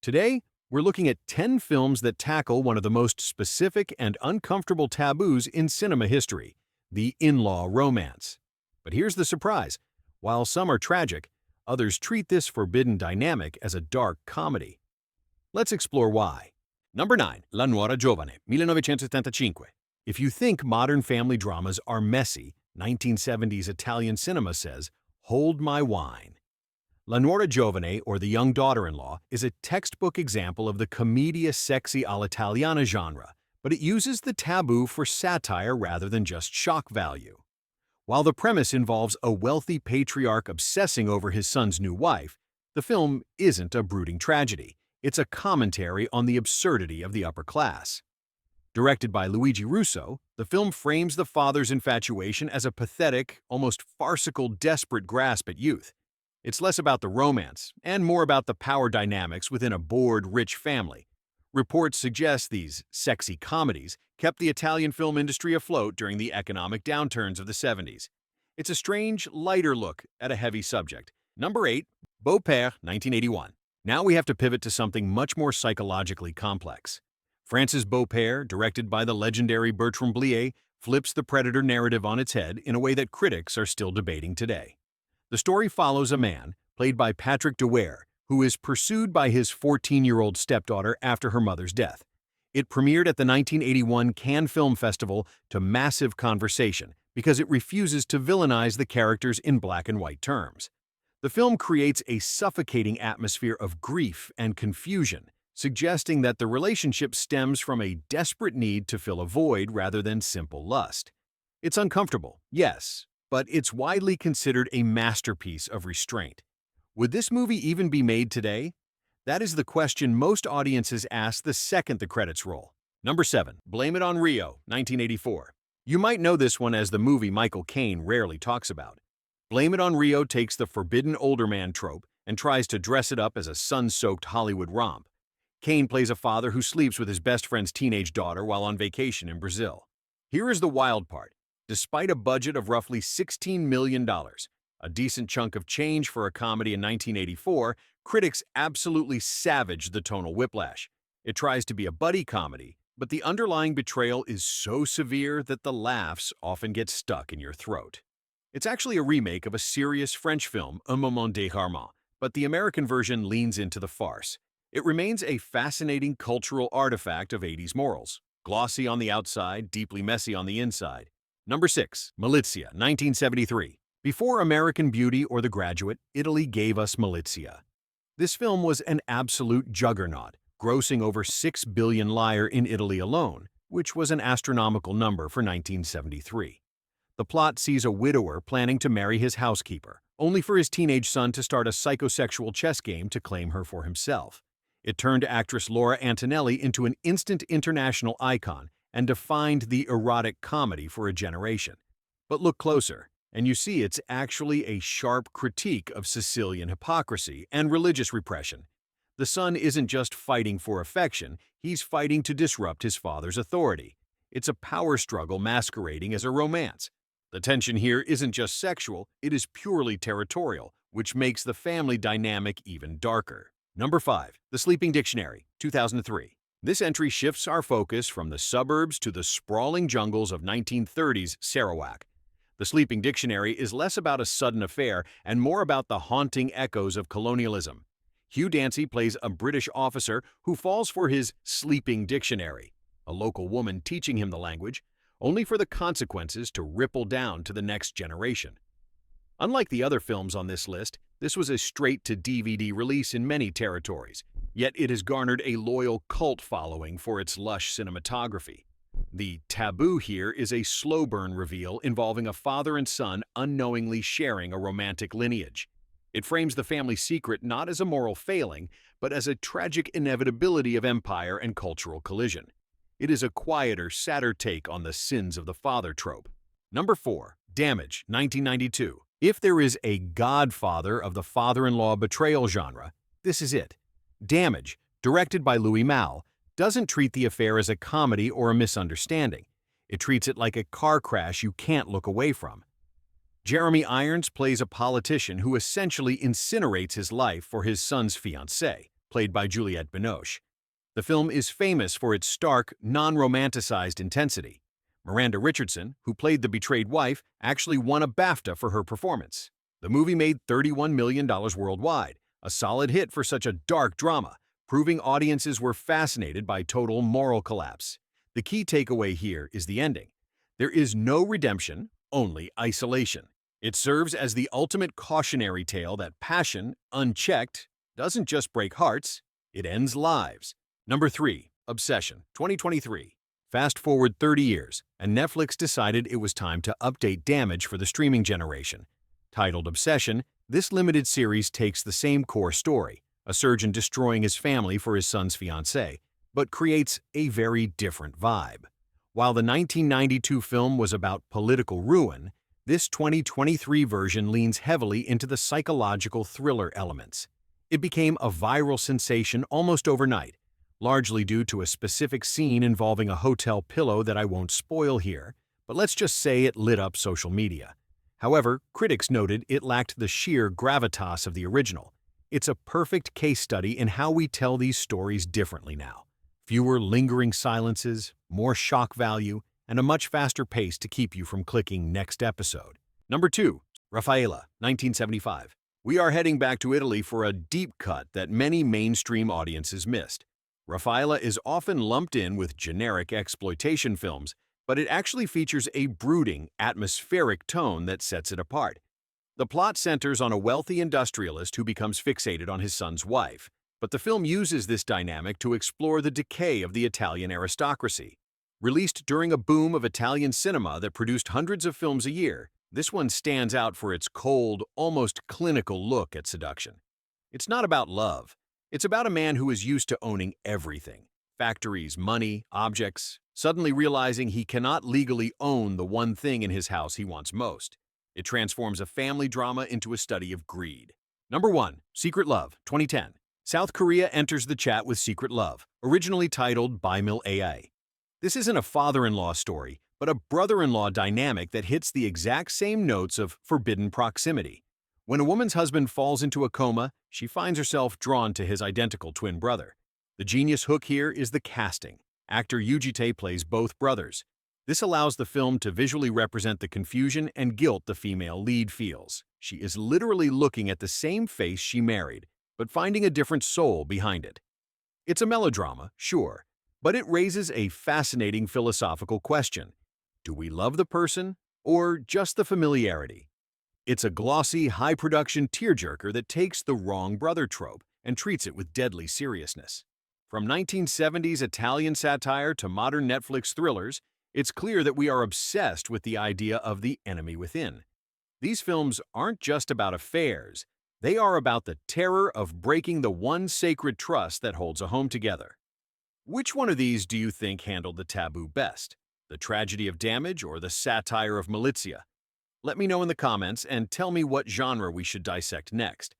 Today, we're looking at 10 films that tackle one of the most specific and uncomfortable taboos in cinema history, the in-law romance. But here's the surprise. While some are tragic, others treat this forbidden dynamic as a dark comedy. Let's explore why. Number 9. La Nuora Giovane, 1975. If you think modern family dramas are messy, 1970s Italian cinema says, hold my wine. La Nuora Giovane, or The Young Daughter-in-Law, is a textbook example of the commedia sexy all'italiana genre, but it uses the taboo for satire rather than just shock value. While the premise involves a wealthy patriarch obsessing over his son's new wife, the film isn't a brooding tragedy. It's a commentary on the absurdity of the upper class. Directed by Luigi Russo, the film frames the father's infatuation as a pathetic, almost farcical, desperate grasp at youth. It's less about the romance and more about the power dynamics within a bored, rich family. Reports suggest these sexy comedies kept the Italian film industry afloat during the economic downturns of the 70s. It's a strange, lighter look at a heavy subject. Number 8. Beau-Père, 1981. Now we have to pivot to something much more psychologically complex. France's Beau-Père, directed by the legendary Bertrand Blier, flips the predator narrative on its head in a way that critics are still debating today. The story follows a man, played by Patrick Dewar, who is pursued by his 14-year-old stepdaughter after her mother's death. It premiered at the 1981 Cannes Film Festival to massive conversation because it refuses to villainize the characters in black and white terms. The film creates a suffocating atmosphere of grief and confusion, suggesting that the relationship stems from a desperate need to fill a void rather than simple lust. It's uncomfortable, yes, but it's widely considered a masterpiece of restraint. Would this movie even be made today? That is the question most audiences ask the second the credits roll. Number 7. Blame It on Rio, 1984. You might know this one as the movie Michael Caine rarely talks about. Blame It on Rio takes the forbidden older man trope and tries to dress it up as a sun-soaked Hollywood romp. Caine plays a father who sleeps with his best friend's teenage daughter while on vacation in Brazil. Here is the wild part. Despite a budget of roughly $16 million, a decent chunk of change for a comedy in 1984, critics absolutely savaged the tonal whiplash. It tries to be a buddy comedy, but the underlying betrayal is so severe that the laughs often get stuck in your throat. It's actually a remake of a serious French film, Un Moment d'égarement, but the American version leans into the farce. It remains a fascinating cultural artifact of 80s morals, glossy on the outside, deeply messy on the inside. Number 6. Malizia, 1973. Before American Beauty or The Graduate, Italy gave us Malizia. This film was an absolute juggernaut, grossing over $6 billion in Italy alone, which was an astronomical number for 1973. The plot sees a widower planning to marry his housekeeper, only for his teenage son to start a psychosexual chess game to claim her for himself. It turned actress Laura Antonelli into an instant international icon and defined the erotic comedy for a generation. But look closer, and you see it's actually a sharp critique of Sicilian hypocrisy and religious repression. The son isn't just fighting for affection, he's fighting to disrupt his father's authority. It's a power struggle masquerading as a romance. The tension here isn't just sexual, it is purely territorial, which makes the family dynamic even darker. Number 5. The Sleeping Dictionary, 2003. This entry shifts our focus from the suburbs to the sprawling jungles of 1930s Sarawak. The Sleeping Dictionary is less about a sudden affair and more about the haunting echoes of colonialism. Hugh Dancy plays a British officer who falls for his sleeping dictionary, a local woman teaching him the language, only for the consequences to ripple down to the next generation. Unlike the other films on this list, this was a straight-to-DVD release in many territories, yet it has garnered a loyal cult following for its lush cinematography. The taboo here is a slow burn reveal involving a father and son unknowingly sharing a romantic lineage. It frames the family secret not as a moral failing, but as a tragic inevitability of empire and cultural collision. It is a quieter, sadder take on the sins of the father trope. Number 4. Damage, 1992. If there is a godfather of the father-in-law betrayal genre, this is it. Damage, directed by Louis Malle, doesn't treat the affair as a comedy or a misunderstanding. It treats it like a car crash you can't look away from. Jeremy Irons plays a politician who essentially incinerates his life for his son's fiancée, played by Juliette Binoche. The film is famous for its stark, non-romanticized intensity. Miranda Richardson, who played the betrayed wife, actually won a BAFTA for her performance. The movie made $31 million worldwide, a solid hit for such a dark drama, proving audiences were fascinated by total moral collapse. The key takeaway here is the ending. There is no redemption, only isolation. It serves as the ultimate cautionary tale that passion, unchecked, doesn't just break hearts, it ends lives. Number 3. Obsession, 2023. Fast forward 30 years, and Netflix decided it was time to update Damage for the streaming generation. Titled Obsession, this limited series takes the same core story, a surgeon destroying his family for his son's fiancée, but creates a very different vibe. While the 1992 film was about political ruin, this 2023 version leans heavily into the psychological thriller elements. It became a viral sensation almost overnight, largely due to a specific scene involving a hotel pillow that I won't spoil here, but let's just say it lit up social media. However, critics noted it lacked the sheer gravitas of the original. It's a perfect case study in how we tell these stories differently now. Fewer lingering silences, more shock value, and a much faster pace to keep you from clicking next episode. Number 2. Raffaella, 1975. We are heading back to Italy for a deep cut that many mainstream audiences missed. Raffaella is often lumped in with generic exploitation films, but it actually features a brooding, atmospheric tone that sets it apart. The plot centers on a wealthy industrialist who becomes fixated on his son's wife, but the film uses this dynamic to explore the decay of the Italian aristocracy. Released during a boom of Italian cinema that produced hundreds of films a year, this one stands out for its cold, almost clinical look at seduction. It's not about love. It's about a man who is used to owning everything: factories, money, objects, suddenly realizing he cannot legally own the one thing in his house he wants most. It transforms a family drama into a study of greed. Number 1. Secret Love, 2010. South Korea enters the chat with Secret Love, originally titled Bimil AI. This isn't a father-in-law story, but a brother-in-law dynamic that hits the exact same notes of forbidden proximity. When a woman's husband falls into a coma, she finds herself drawn to his identical twin brother. The genius hook here is the casting. Actor Yoo plays both brothers. This allows the film to visually represent the confusion and guilt the female lead feels. She is literally looking at the same face she married, but finding a different soul behind it. It's a melodrama, sure, but it raises a fascinating philosophical question. Do we love the person, or just the familiarity? It's a glossy, high-production tearjerker that takes the wrong brother trope and treats it with deadly seriousness. From 1970s Italian satire to modern Netflix thrillers, it's clear that we are obsessed with the idea of the enemy within. These films aren't just about affairs, they are about the terror of breaking the one sacred trust that holds a home together. Which one of these do you think handled the taboo best? The tragedy of Damage or the satire of Milizia? Let me know in the comments and tell me what genre we should dissect next.